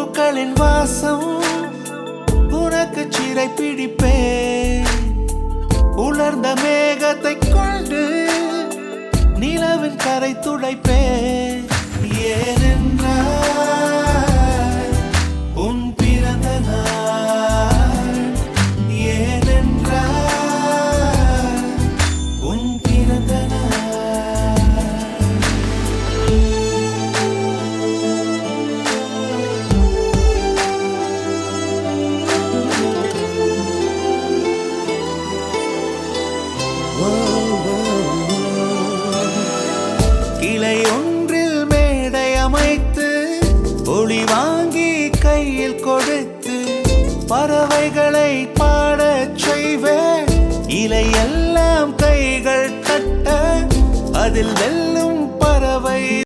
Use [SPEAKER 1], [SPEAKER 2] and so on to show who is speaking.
[SPEAKER 1] பூக்களின் வாசம் உனக்கு சிறை பிடிப்பேன். உலர்ந்த மேகத்தை கொண்டு நிலவின் கரை துடைப்பேன். ஏனென்றால் உன் பிறந்த நாள், ஏனென்றால் உன் பிறந்த நாள். கிளை ஒன்றில் மேடை அமைத்து ஒளி வாங்கி கையில் கொடுத்து பறவைகளை பாடச் செய்வேன். இலையெல்லாம் கைகள் தட்ட அதில் வெல்லும்